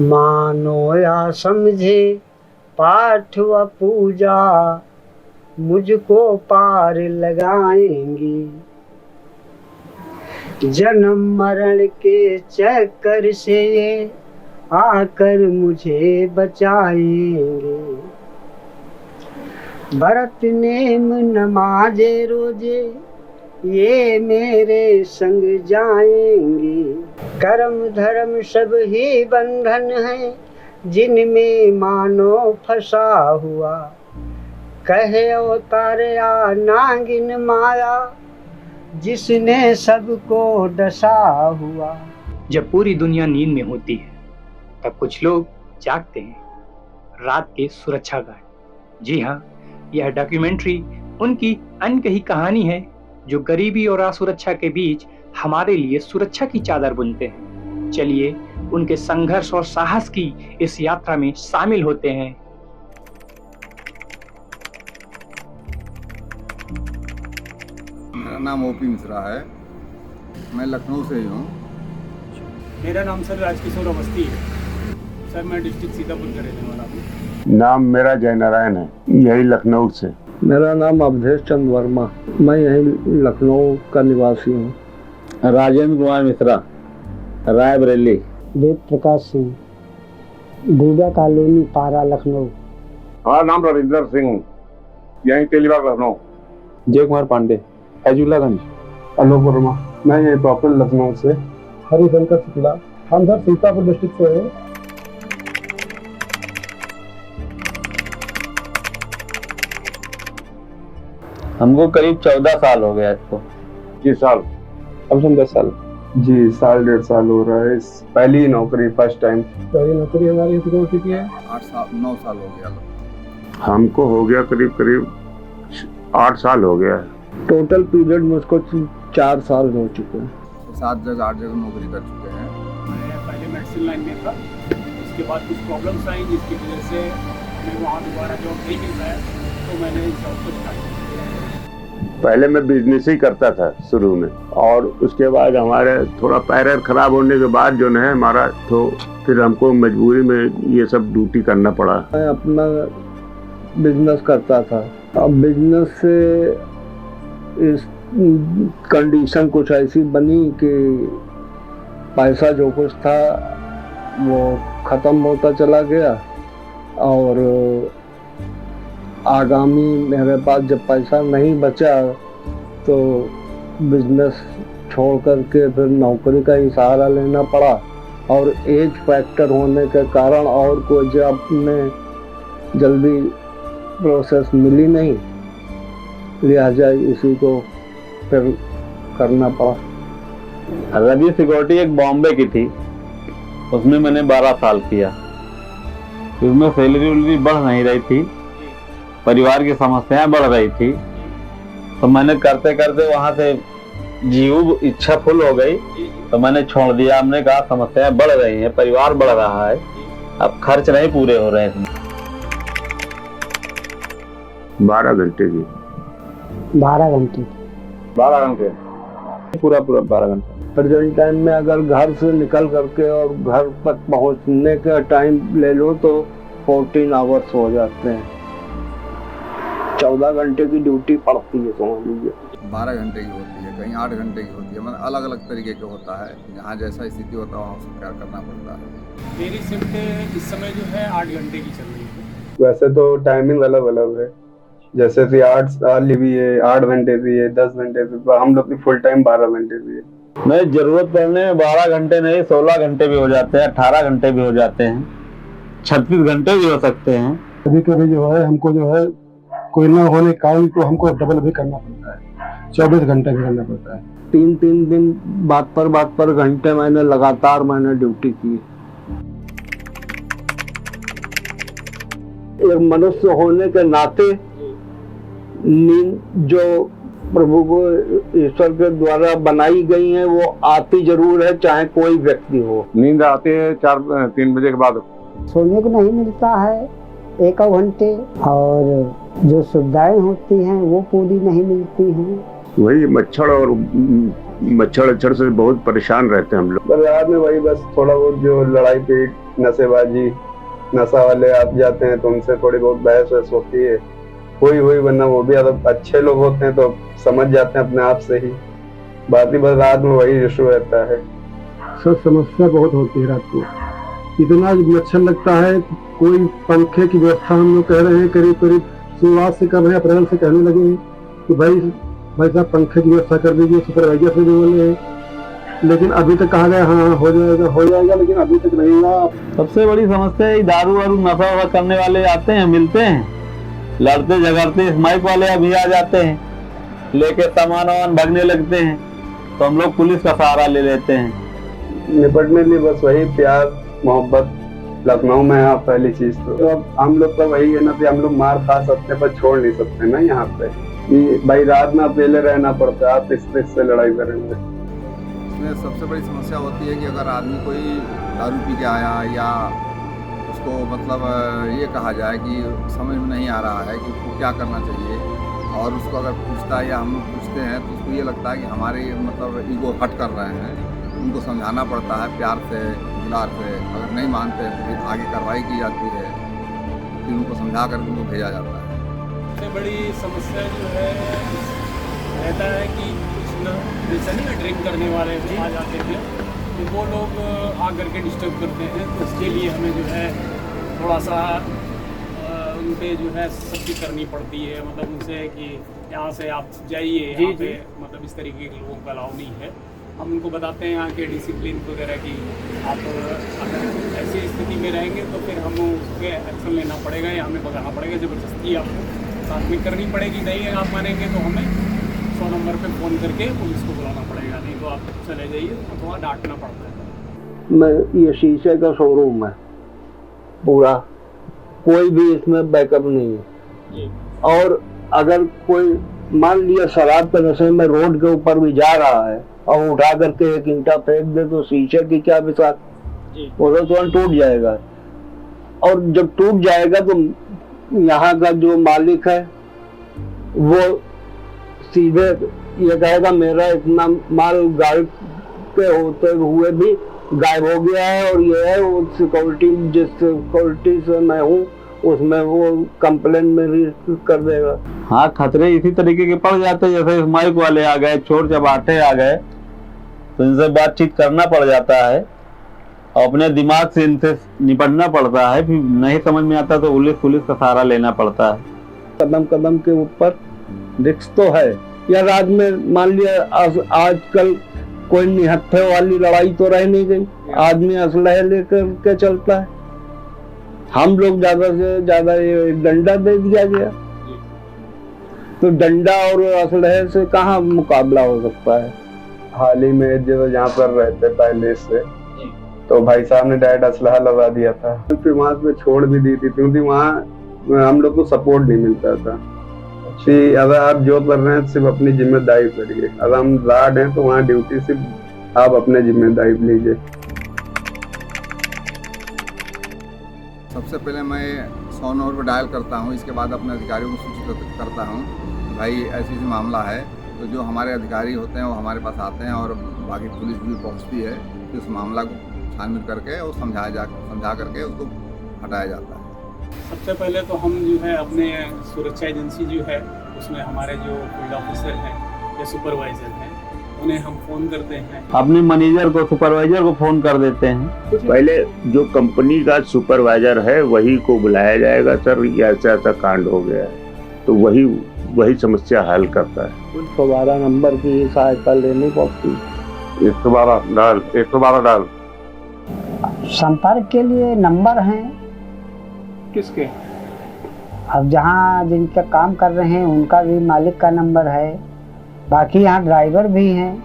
मानो या समझे पाठ व पूजा मुझको पार लगाएंगी। जन्म मरण के चक्कर से ये आकर मुझे बचाएंगे। भरत नेम नमाजे रोजे ये मेरे संग जाएंगे। कर्म धर्म सब ही बंधन है जिनमें मानो फंसा हुआ। कहे अवतारया नागिन माया जिसने सबको डसा हुआ। जब पूरी दुनिया नींद में होती है तब कुछ लोग जागते हैं। रात के सुरक्षा गार्ड। जी हाँ, यह डॉक्यूमेंट्री उनकी अनकही कहानी है जो गरीबी और असुरक्षा के बीच हमारे लिए सुरक्षा की चादर बुनते हैं। चलिए उनके संघर्ष और साहस की इस यात्रा में शामिल होते हैं। मेरा नाम ओपी मिश्रा है, मैं लखनऊ से ही हूँ। मेरा नाम सर राजकिशोर अवस्थी है सर, मैं डिस्ट्रिक्ट सीतापुर का रहने वाला हूँ। नाम मेरा जयनारायण है, यही लखनऊ से। मेरा नाम अवधेश चंद वर्मा, मैं यही लखनऊ का निवासी हूँ। राजेंद्र कुमार मिश्रा, रायबरेली। वेद प्रकाश सिंह, दूबा कॉलोनी, पारा, लखनऊ। हमारा नाम रविंदर सिंह, यही तेलीबाग, लखनऊ। जय कुमार पांडे, अजूलागंज। आलोक वर्मा, मैं यही प्रॉपर लखनऊ से। हरिशंकर शुक्ला, हम सर सीतापुर डिस्ट्रिक्ट से हैं। हमको करीब 14 साल हो गया इसको। किस साल? कम से कम 10 साल। जी, साल 1.5 साल हो रहा है। पहली नौकरी, फर्स्ट टाइम। पहली नौकरी हमारी शुरू हो चुकी है 9 साल हो गया। हमको हो गया करीब 8 साल हो गया। टोटल पीरियड मुझको 4 साल हो चुके हैं। 7 जगह 8 जगह नौकरी कर चुके हैं। मैं पहले मेडिसिन लाइन में था, उसके बाद कुछ प्रॉब्लम्स आई जिसकी वजह से मैं वहाँ दोबारा जॉब नहीं मिल पाया, तो मैंने इस जॉब को स्टार्ट किया। पहले मैं बिजनेस ही करता था शुरू में, और उसके बाद हमारे थोड़ा पैर खराब होने के बाद जो है हमारा, तो फिर हमको मजबूरी में ये सब ड्यूटी करना पड़ा। मैं अपना बिजनेस करता था। अब बिजनेस से इस कंडीशन कुछ ऐसी बनी कि पैसा जो कुछ था वो ख़त्म होता चला गया, और आगामी मेरे पास जब पैसा नहीं बचा तो बिजनेस छोड़ करके फिर नौकरी का ही सहारा लेना पड़ा। और एज फैक्टर होने के कारण और कोई जॉब में जल्दी प्रोसेस मिली नहीं, लिहाजा इसी को फिर करना पड़ा। रवि सिक्योरिटी एक बॉम्बे की थी, उसमें मैंने 12 साल किया। उसमें सैलरी बढ़ नहीं रही थी, परिवार की समस्याएं बढ़ रही थी, तो मैंने करते करते वहां से जीव इच्छा फुल हो गई, तो मैंने छोड़ दिया। हमने कहा समस्याएं बढ़ रही हैं, परिवार बढ़ रहा है, अब खर्च नहीं पूरे हो रहे हैं। 12 घंटे की। 12 घंटे 12 घंटे पूरा 12 घंटे। प्रेजेंट टाइम में अगर घर से निकल करके और घर तक पहुंचने का टाइम ले लो तो 14 आवर्स हो जाते हैं। 14 घंटे की ड्यूटी पड़ती है, समझ लीजिए। 12 घंटे की होती है, कहीं 8 घंटे की होती है, मतलब अलग अलग तरीके का होता है। जहाँ जैसा स्थिति होता है वहाँ उसको क्या करना पड़ता है। मेरी शिफ्ट इस समय जो है 8 घंटे की चल रही है। वैसे तो टाइमिंग अलग अलग है, जैसे कि 8 साल भी है, 8 घंटे भी है, 10 घंटे भी, हम लोग की फुल टाइम 12 घंटे भी है। नहीं, जरूरत पड़ने में 12 घंटे नहीं, 16 घंटे भी हो जाते हैं, 18 घंटे भी हो जाते हैं, 36 घंटे भी हो सकते हैं। कभी कभी जो है हमको जो है कोई ना होने के कारण तो हमको डबल भी करना पड़ता है, 24 घंटे भी करना पड़ता है। 3 दिन बात पर घंटे मैंने लगातार ड्यूटी की। एक मनुष्य होने के नाते नींद जो प्रभु को, ईश्वर के द्वारा बनाई गई है, वो आती जरूर है, चाहे कोई व्यक्ति हो। नींद आती है 3 बजे के बाद। सोने को नहीं मिलता है 1 घंटे, और जो सुविधाएं होती हैं वो पूरी नहीं मिलती हैं। वही मच्छर से बहुत परेशान रहते हैं हम लोग। पर रात में वही बस थोड़ा बहुत जो लड़ाई पीट, नशेबाजी, नशा वाले आप जाते हैं तो उनसे थोड़ी बहुत बहस वहस होती है, हुई वरना वो भी अगर अच्छे लोग होते हैं तो समझ जाते हैं अपने आप से ही। बात ही बस रात में वही इशू रहता है। सब समस्या बहुत होती है रात को, इतना मच्छर लगता है। कोई पंखे की व्यवस्था हम लोग कह रहे हैं, करीब शुरुआत से कर रहे हैं, अप्रैल से कहने लगे हैं कि भाई साहब पंखे की व्यवस्था कर दीजिए, सुपरवाइजर से भी बोले हैं, लेकिन अभी तक कहा गया हाँ हो जाएगा, लेकिन अभी तक नहीं हुआ। सबसे बड़ी समस्या है दारू वारू नशा वशा करने वाले आते हैं, मिलते हैं, लड़ते झगड़ते, स्माइक वाले अभी आ जाते हैं, लेके सामान वामान भागने लगते हैं, तो हम लोग पुलिस का सहारा ले लेते हैं। निपटने के लिए बस वही प्यार मोहब्बत। लखनऊ में यहाँ पहली चीज तो अब हम लोग का वही है ना कि हम लोग मार खा सकते हैं पर छोड़ नहीं सकते ना यहाँ पे, कि भाई रात में अकेले रहना पड़ता है, आप इससे लड़ाई करेंगे। इसमें सबसे बड़ी समस्या होती है कि अगर आदमी कोई दारू पी के आया या उसको मतलब ये कहा जाए कि समझ में नहीं आ रहा है कि उसको क्या करना चाहिए, और उसको अगर पूछता है या हम लोग पूछते हैं तो उसको ये लगता है कि हमारे मतलब ईगो हट कर रहे हैं। उनको समझाना पड़ता है प्यार से, दुलार से। अगर नहीं मानते तो फिर आगे कार्रवाई की जाती है, फिर उनको समझा कर उनको भेजा जाता है। सबसे बड़ी समस्या जो है रहता है कि कुछ ना जैसे नहीं ड्रिंक करने वाले आ जाते थे तो वो लोग आकर के डिस्टर्ब करते हैं, तो उसके लिए हमें जो है थोड़ा सा उन पे जो है सख्ती करनी पड़ती है, मतलब उनसे कि यहाँ से आप जाइए, यहाँ पे मतलब इस तरीके के लोगों का अलाउ नहीं है। हम उनको बताते हैं यहाँ के डिसिप्लिन वगैरह की, आप अगर ऐसी स्थिति में रहेंगे तो फिर हम उस पर एक्शन लेना पड़ेगा या हमें भगाना पड़ेगा, ज़बरदस्ती आपको साथ में करनी पड़ेगी। नहीं है आप मानेंगे तो हमें 100 नंबर पे फ़ोन करके पुलिस को बुलाना पड़ेगा, नहीं तो आप चले जाइए, तो थोड़ा डांटना पड़ता है। मैं ये शीशे का शोरूम है पूरा, कोई भी इसमें बैकअप नहीं है। और अगर कोई मान लिया शराब के नशे में रोड के ऊपर भी जा रहा है और उठा करके एक ईंटा फेंक दे तो शीशे की क्या विसाख, वो तो तुरंत टूट जाएगा। और जब टूट जाएगा तो यहाँ का जो मालिक है वो सीधे ये कहेगा मेरा इतना माल गाड़ी पे होते हुए भी गायब हो गया है, और ये है वो सिक्योरिटी, जिस सिक्योरिटी से मैं हूँ उसमें वो कंप्लेन में रजिस्टर कर देगा। हाँ, खतरे इसी तरीके के पड़ जाते हैं, जैसे स्माइक वाले आ गए, चोर चपाटे आ गए, तो इनसे बातचीत करना पड़ जाता है, अपने दिमाग से इनसे निपटना पड़ता है। फिर नहीं समझ में आता तो पुलिस का सहारा लेना पड़ता है। कदम कदम के ऊपर रिस्क तो है। या रात में मान लिया आजकल कोई निहत्थे वाली लड़ाई तो रह नहीं गई, आदमी असलहे लेकर के चलता है। हम लोग ज्यादा से ज्यादा ये डंडा दे दिया गया, तो डंडा और असलहे से कहाँ मुकाबला हो सकता है। हाल ही में जो यहाँ पर रहते पहले से, तो भाई साहब ने डायरेक्ट असलहा लगा दिया था, फिर वहां पे छोड़ भी दी थी, क्योंकि वहाँ हम लोग को सपोर्ट नहीं मिलता था कि अगर आप जो कर रहे हैं सिर्फ अपनी जिम्मेदारी करिए, अगर हम गार्ड हैं तो वहाँ ड्यूटी सिर्फ आप अपने जिम्मेदारी लीजिए। सबसे पहले मैं 100 नंबर पर डायल करता हूँ, इसके बाद अपने अधिकारियों को सूचित करता हूँ भाई ऐसी मामला है, तो जो हमारे अधिकारी होते हैं वो हमारे पास आते हैं और बाकी पुलिस भी पहुँचती है, तो उस मामला को छानबीन करके और समझा करके उसको हटाया जाता है। सबसे पहले तो हम जो है अपने सुरक्षा एजेंसी जो है उसमें हमारे जो फील्ड ऑफिसर हैं या सुपरवाइजर हैं उन्हें हम फ़ोन करते हैं, अपने मैनेजर को, सुपरवाइजर को फ़ोन कर देते हैं। पहले जो कंपनी का सुपरवाइजर है वही को बुलाया जाएगा, सर ये ऐसा कांड हो गया है, तो वही समस्या हल करता है। 112 नंबर की सहायता लेनी पड़ती। 112 डाल। संपर्क के लिए नंबर हैं किसके, अब जहाँ जिनका काम कर रहे हैं उनका भी मालिक का नंबर है, बाकी यहाँ ड्राइवर भी हैं।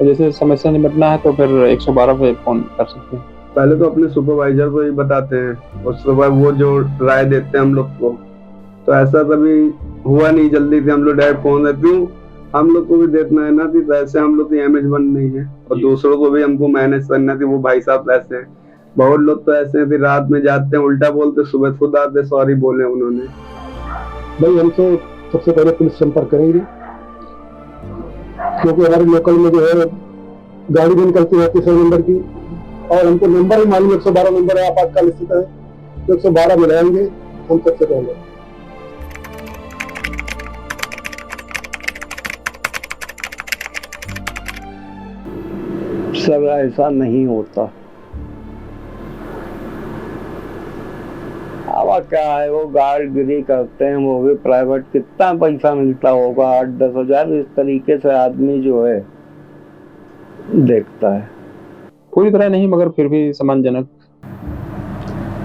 जैसे समस्या निपटना है तो फिर 112 पे फोन कर सकते हैं। पहले तो अपने सुपरवाइजर को ही बताते हैं, उसके बाद वो जो राय देते हैं हम लोग को, तो ऐसा कभी हुआ नहीं जल्दी से हम लोग डायरेक्ट फोन देते हूँ। हम लोग को भी देखना है ना कि पैसे हम लोग की इमेज बन नहीं है, और दूसरों को भी हमको मैनेज करना थी। वो भाई साहब पैसे हैं, बहुत लोग तो ऐसे हैं रात में जाते हैं उल्टा बोलते, सुबह खुद आते सॉरी बोले उन्होंने। भाई हम तो सबसे पहले पुलिस संपर्क करेंगे, क्योंकि हमारे लोकल में जो है गाड़ी भी निकलती रहती है 100 नंबर की, और हमको नंबर भी मालूम 112 नंबर है, आपातकाल स्थिति है तो 112 मिलाएंगे हम सबसे पहले। सर ऐसा नहीं होता। अब क्या है, वो गार्डगिरी करते हैं, वो भी प्राइवेट, कितना पैसा मिलता होगा, 8-10 हजार, इस तरीके से आदमी जो है देखता है। पूरी तरह नहीं, मगर फिर भी सम्मानजनक।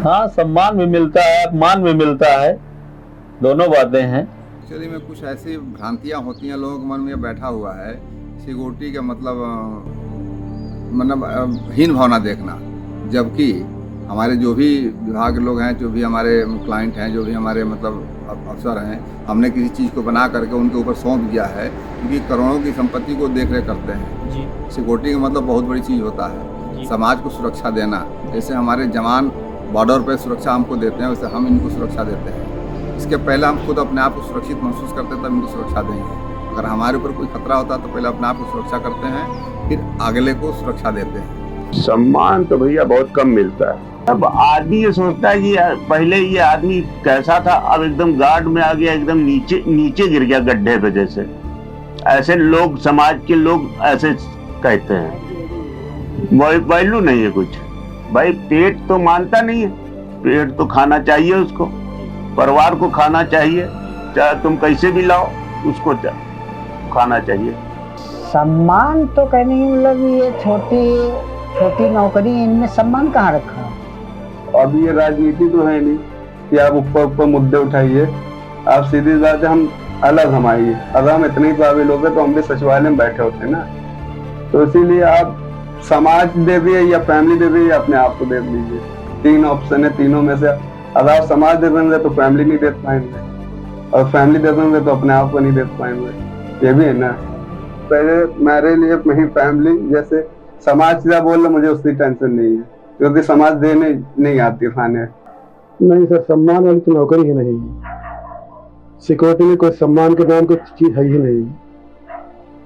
हाँ, सम्मान भी मिलता है, अपमान भी मिलता है, दोनों बातें हैं। एक्चुअली में कुछ ऐसी भ्रांतियाँ होती हैं लोगों के मन में बैठा हुआ है, सिक्योरिटी का मतलब हीन भावना देखना, जबकि हमारे जो भी विभाग के लोग हैं, जो भी हमारे क्लाइंट हैं, जो भी हमारे मतलब अफसर हैं, हमने किसी चीज़ को बना करके उनके ऊपर सौंप दिया है, क्योंकि करोड़ों की संपत्ति को देख रेख करते हैं जी। सिक्योरिटी का मतलब बहुत बड़ी चीज़ होता है, समाज को सुरक्षा देना। जैसे हमारे जवान बॉर्डर पर सुरक्षा हमको देते हैं, वैसे हम इनको सुरक्षा देते हैं। इसके पहले हम खुद अपने आप को सुरक्षित महसूस करते हैं, तब इनको सुरक्षा देंगे। अगर हमारे ऊपर कोई खतरा होता है तो पहले अपने आप को सुरक्षा करते हैं, फिर अगले को सुरक्षा देते हैं। सम्मान तो भैया बहुत कम मिलता है। अब आदमी ये सोचता है कि पहले ये आदमी कैसा था, अब एकदम गार्ड में आ गया, एकदम नीचे गिर गया गड्ढे पे जैसे। ऐसे लोग, समाज के लोग ऐसे कहते हैं। वैल्यू नहीं है कुछ भाई, पेट तो मानता नहीं है, पेट तो खाना चाहिए उसको, परिवार को खाना चाहिए, चाहे तुम कैसे भी लाओ उसको खाना चाहिए। सम्मान तो कहने की मतलब ये छोटी नौकरी, इनमें सम्मान कहाँ रखा? अब ये राजनीति तो है नहीं कि आप ऊपर मुद्दे उठाइए, आप सीधी बात है, हम अलग हमारी, अगर हम इतने ही काबिल हो गए तो हम भी सचिवालय में बैठे होते ना। तो इसीलिए आप समाज दे दिए या फैमिली दे दिए या अपने आप को दे दीजिए, 3 ऑप्शन है, तीनों में से अगर आप समाज दे देंगे तो फैमिली नहीं दे पाएंगे, और फैमिली दे देंगे तो अपने आप को नहीं दे पाएंगे, ये भी है ना। पहले मेरे लिए मेरी फैमिली, जैसे समाज क्या बोल रहे मुझे उसकी टेंशन नहीं है, क्योंकि समाज देने नहीं आती खाने। नहीं सर, सम्मान वाली तो नौकरी ही नहीं है। सिक्योरिटी में कोई सम्मान के नाम की चीज है ही नहीं।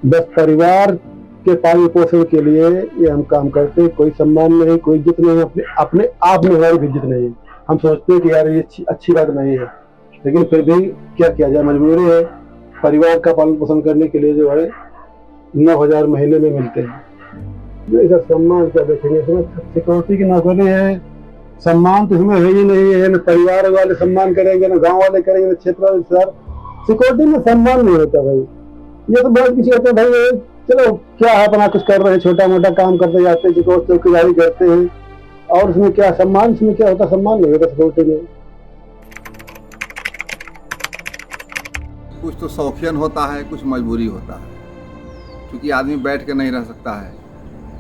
बस परिवार के पालन पोषण के लिए ये हम काम करते हैं, कोई सम्मान नहीं, कोई इज्जत नहीं, अपने आप में हमारी इज्जत नहीं। हम सोचते हैं कि यार ये अच्छी बात नहीं है, लेकिन फिर भी क्या किया जाए, मजबूरी है। परिवार का पालन पोषण करने के लिए जो है 9,000 महीने में मिलते हैं। नहीं सर, सम्मान क्या देखेंगे, सिक्योरिटी की नौकरी है, सम्मान तो इसमें है ही नहीं है। न परिवार वाले सम्मान करेंगे, न गांव वाले करेंगे, न क्षेत्र वाले। सर सिक्योरिटी में सम्मान नहीं होता भाई, ये तो बहुत किसी कहते हैं भाई चलो क्या है, अपना कुछ कर रहे हैं, छोटा मोटा काम करते जाते हैं, चौकीदारी करते हैं, और उसमें क्या सम्मान, इसमें क्या होता, सम्मान नहीं होता सिक्योरिटी में। कुछ तो शौकियन होता है, कुछ मजबूरी होता है, क्योंकि आदमी बैठ के नहीं रह सकता है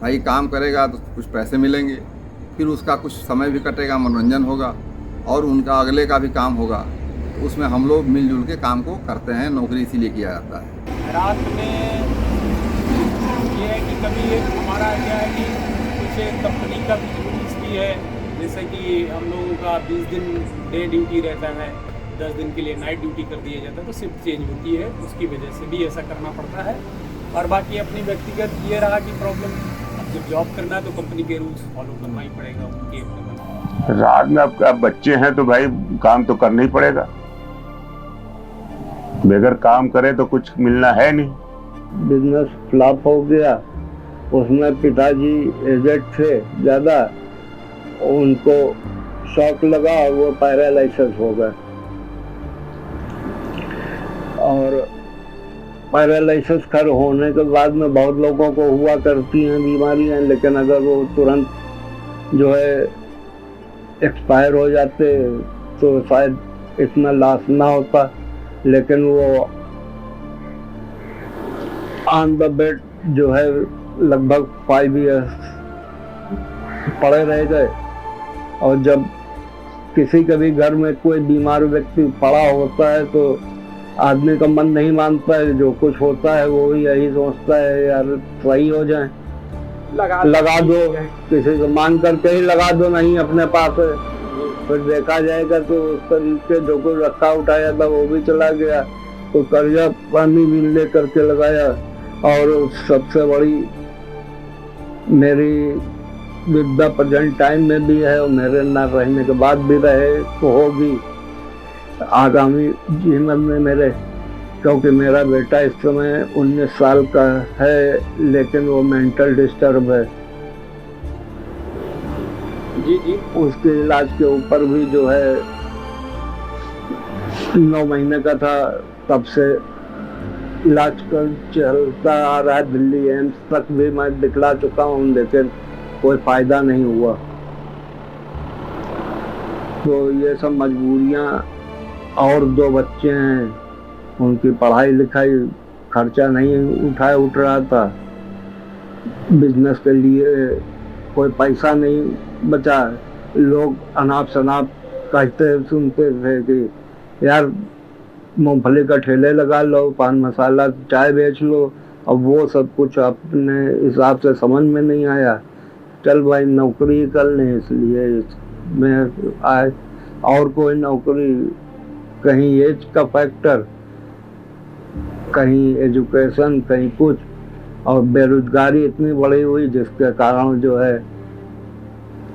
भाई। काम करेगा तो कुछ पैसे मिलेंगे, फिर उसका कुछ समय भी कटेगा, मनोरंजन होगा, और उनका अगले का भी काम होगा। तो उसमें हम लोग मिलजुल के काम को करते हैं, नौकरी इसीलिए किया जाता है। रात में ये है कि कभी हमारा क्या है कि कुछ कंपनी का भी रूल्स भी है, जैसे कि हम लोगों का 20 दिन डे ड्यूटी रहता है, 10 दिन के लिए नाइट ड्यूटी कर दिया जाता है, तो शिफ्ट चेंज होती है, उसकी वजह से भी ऐसा करना पड़ता है। और बाकी अपनी व्यक्तिगत ये रहा कि प्रॉब्लम, जब जॉब करना है तो कंपनी के रूल्स फॉलो करना ही पड़ेगा, उनके रात में अब बच्चे हैं तो भाई काम तो करना ही पड़ेगा, बगैर काम करे तो कुछ मिलना है नहीं। बिजनेस फ्लॉप हो गया, उसमें पिताजी एजेड थे ज़्यादा, उनको शॉक लगा और वो पैरालिसिस हो गए। और पैरालिसिस कर होने के बाद में बहुत लोगों को हुआ करती हैं बीमारियां, लेकिन अगर वो तुरंत जो है एक्सपायर हो जाते तो शायद इतना लॉस ना होता, लेकिन वो ऑन द बेड जो है लगभग 5 ईयर्स पड़े रह गए। और जब किसी के भी घर में कोई बीमार व्यक्ति पड़ा होता है तो आदमी का मन नहीं मानता है, जो कुछ होता है वो यही सोचता है यार सही हो जाए, लगा दो, किसी को मान करके ही लगा दो, नहीं अपने पास है। फिर देखा जाएगा तो उस तरीके जो कुछ रखा उठाया था वो भी चला गया, तो कर्जा पानी भी ले करके लगाया। और सबसे बड़ी मेरी विद प्रेजेंट टाइम में भी है और मेरे न रहने के बाद भी रहे तो होगी आगामी जीवन में मेरे, क्योंकि मेरा बेटा इस समय 19 साल का है लेकिन वो मेंटल डिस्टर्ब है। जी उसके इलाज के ऊपर भी जो है 9 महीने का था तब से इलाज कर चलता आ रहा है। दिल्ली एम्स तक भी मैं दिखला चुका हूँ लेकिन कोई फायदा नहीं हुआ। तो ये सब मजबूरियाँ, और 2 बच्चे हैं, उनकी पढ़ाई लिखाई खर्चा नहीं उठ रहा था, बिजनेस के लिए कोई पैसा नहीं बचा। लोग अनाप शनाप कहते सुनते थे कि यार मूंगफली का ठेले लगा लो, पान मसाला चाय बेच लो, अब वो सब कुछ अपने हिसाब से समझ में नहीं आया। चल भाई नौकरी कर लें, इसलिए मैं आए। और कोई नौकरी, कहीं एज का फैक्टर, कहीं एजुकेशन, कहीं कुछ, और बेरोजगारी इतनी बढ़ी हुई जिसके कारण जो है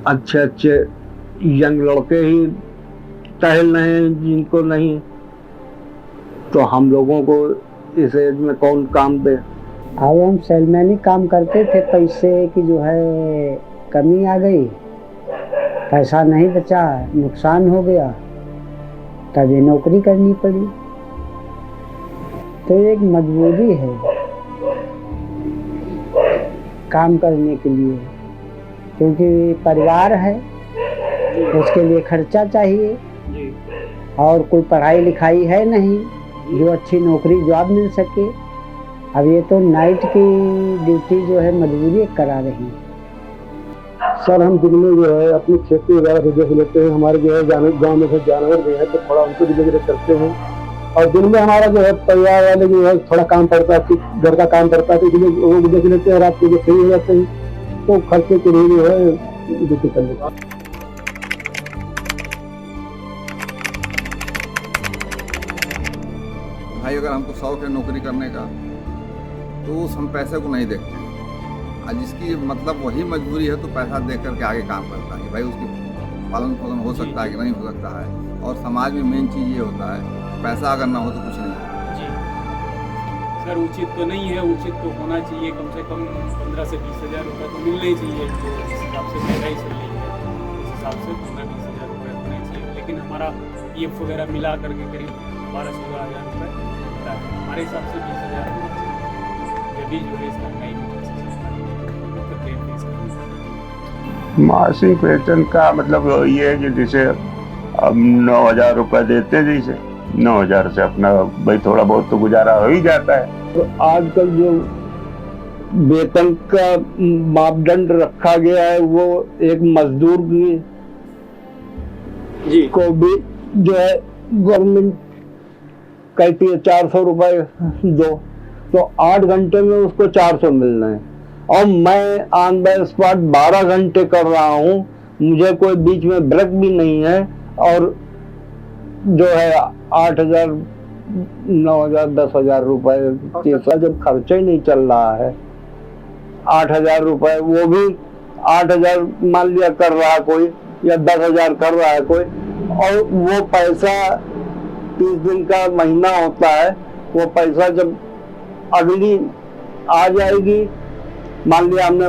अच्छे अच्छे यंग लड़के ही टहल रहे हैं जिनको नहीं, तो हम लोगों को इस एज में कौन काम दे। अब हम सेलमैनी काम करते थे, पैसे की जो है कमी आ गई, पैसा नहीं बचा, नुकसान हो गया, तब ये नौकरी करनी पड़ी। तो एक मजबूरी है काम करने के लिए, क्योंकि परिवार है, उसके लिए खर्चा चाहिए, और कोई पढ़ाई लिखाई है नहीं जो अच्छी नौकरी जॉब मिल सके। अब ये तो नाइट की ड्यूटी जो है मजबूरी करा रही है। सर हम दिन में जो है अपनी खेती वगैरह भी देख लेते हैं, हमारे जो है गाँव में जानवर भी है तो थोड़ा उनको भी देख करते हैं, और दिन में हमारा जो है परिवार वाले जो है थोड़ा काम पड़ता है, घर का काम पड़ता है, तो इसलिए वो भी देख लेते हैं, रात को जो फ्री हो जाते हैं तो खर्चे के लिए जो है ड्यूटी कर लेते हैं। भाई अगर हमको शौक है नौकरी करने का तो उस हम पैसे को नहीं देखते हैं, और जिसकी मतलब वही मजबूरी है तो पैसा देख करके आगे काम करता है। भाई उसकी पालन पोषण हो सकता है कि नहीं हो सकता है, और समाज में मेन चीज़ ये होता है पैसा अगर ना हो तो कुछ नहीं है। जी सर, उचित तो नहीं है, उचित तो होना चाहिए, कम से कम 15 से 20 हज़ार रुपये तो मिलने ही चाहिए। जो जिस हिसाब से महंगाई चल रही है उस हिसाब से 15-20 हज़ार रुपये होने चाहिए, लेकिन हमारा PF वगैरह मिला करके करीब 12-16 हज़ार रुपये मिलता है। हमारे हिसाब से 20 हज़ार होना चाहिए, जब भी जो है इस महंगाई में मासिक वेतन का मतलब ये है कि जैसे अब 9,000 रुपये देते हैं, जैसे 9,000 से अपना भाई थोड़ा बहुत तो गुजारा हो ही जाता है। तो आजकल जो वेतन का मापदंड रखा गया है वो एक मजदूर की जी को भी जो है गवर्नमेंट कहती है 400 रुपये दो, तो 8 घंटे में उसको 400 मिलना है, और मैं ऑन द स्पॉट 12 घंटे कर रहा हूँ, मुझे कोई बीच में ब्रेक भी नहीं है, और जो है 8,000 9,000 10,000 रुपये जब खर्चा ही नहीं चल रहा है, 8,000 रुपये, वो भी 8,000 मान लिया कर रहा है कोई, या 10,000 कर रहा है कोई, और वो पैसा 30 दिन का महीना होता है, वो पैसा जब अगली आ जाएगी, मान लिया हमने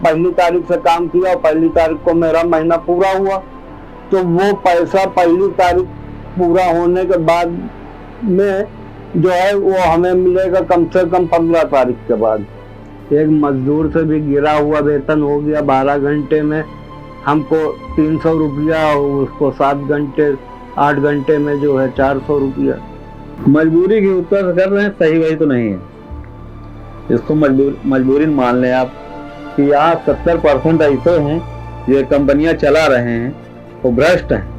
1 तारीख से काम किया और 1 तारीख को मेरा महीना पूरा हुआ, तो वो पैसा 1 तारीख पूरा होने के बाद में जो है वो हमें मिलेगा कम से कम 15 तारीख के बाद। एक मजदूर से भी गिरा हुआ वेतन हो गया 12 घंटे में हमको 300 रुपया, उसको 7 घंटे 8 घंटे में जो है 400 रुपया। मजबूरी के उत्तर कर रहे हैं, सही वही तो नहीं है, इसको मजबूरी मान लें आप कि यहाँ 70% ऐसे हैं जो कंपनियां चला रहे हैं वो भ्रष्ट हैं।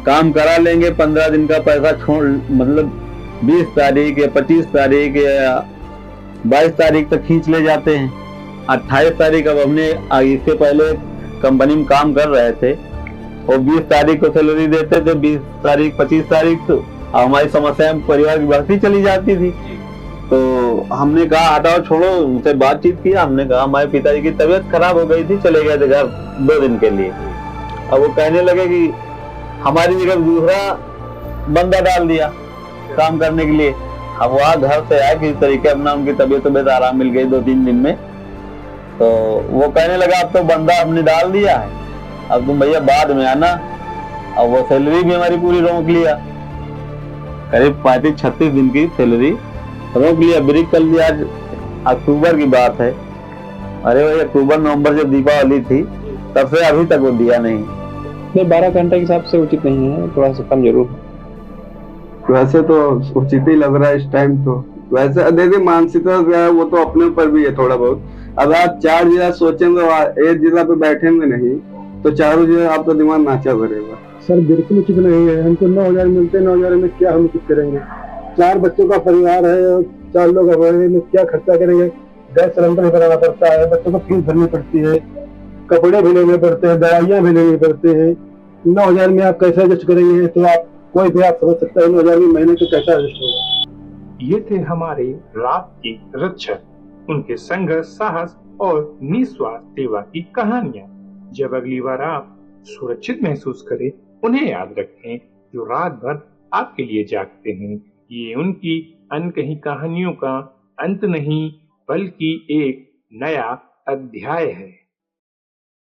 काम करा लेंगे, 15 दिन का पैसा छोड़, मतलब 20 तारीख या 25 तारीख या 22 तारीख तक खींच ले जाते हैं। 28 तारीख, अब हमने इससे पहले कंपनी में काम कर रहे थे और 20 तारीख को सैलरी देते थे, 20 तारीख 25 तारीख तो हमारी समस्या परिवार की बढ़ती चली जाती थी। तो हमने कहा हटाओ छोड़ो, उनसे बातचीत किया। हमने कहा हमारे पिताजी की तबीयत खराब हो गई थी, चले गए थे घर 2 दिन के लिए। अब वो कहने लगे कि हमारी जगह दूसरा बंदा डाल दिया काम करने के लिए। अब वहाँ घर से आए किसी तरीके अपना, उनकी तबीयत आराम मिल गई 2-3 दिन में। तो वो कहने लगा अब तो बंदा हमने डाल दिया है, अब तुम भैया बाद में आना। अब वो सैलरी भी हमारी पूरी रोक लिया, करीब 35-36 दिन की सैलरी रोक लिया, ब्रेक कर दिया। आज अक्टूबर की बात है, अरे भाई अक्टूबर नवंबर जब दीपावली थी तब से अभी तक वो दिया नहीं। 12 घंटे के हिसाब से उचित नहीं है, थोड़ा सा कम जरूर है। वैसे तो उचित ही लग रहा है इस टाइम तो। वैसे देखिए मानसिकता जो है वो तो अपने ऊपर भी है थोड़ा बहुत। अब आप 4 जिला सोचेंगे एक जिला पे बैठेंगे नहीं तो चारों जिला आपका दिमाग नाचा भरेगा। सर बिल्कुल उचित नहीं है। हमको 9,000 मिलते, 9,000 में क्या हम कुछ करेंगे? 4 बच्चों का परिवार है और 4 लोग हमारे में क्या खर्चा करेंगे? गैस सिलेंडर भराना पड़ता है, बच्चों को फीस भरनी पड़ती है, कपड़े भी लेने पड़ते हैं, दवाइयाँ भी लेनी पड़ती है। 9,000 में आप कैसे एडजस्ट करेंगे? तो आप कोई भी आप समझ सकता है 9,000 में महीने को कैसा एडजस्ट होगा। ये थे हमारे रात के रक्षक, उनके संघर्ष, साहस और निस्वार्थ सेवा की कहानियां। जब अगली बार आप सुरक्षित महसूस करें, उन्हें याद रखें जो रात भर आपके लिए जागते हैं। ये उनकी अनकही कहानियों का अंत नहीं, बल्कि एक नया अध्याय है।